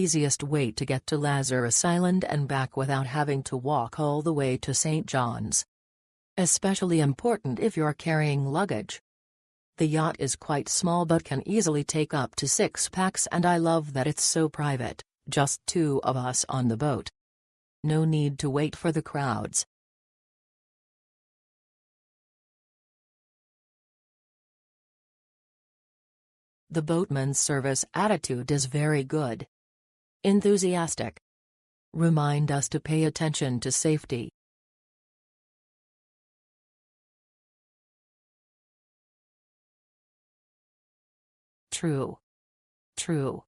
easiest way to get to Lazarus Island and back without having to walk all the way to St. John's. Especially important if you're carrying luggage. The yacht is quite small but can easily take up to 6 packs, and I love that it's so private, just 2 of us on the boat. No need to wait for the crowds. The boatman's service attitude is very good. Enthusiastic. Remind us to pay attention to safety. True. True.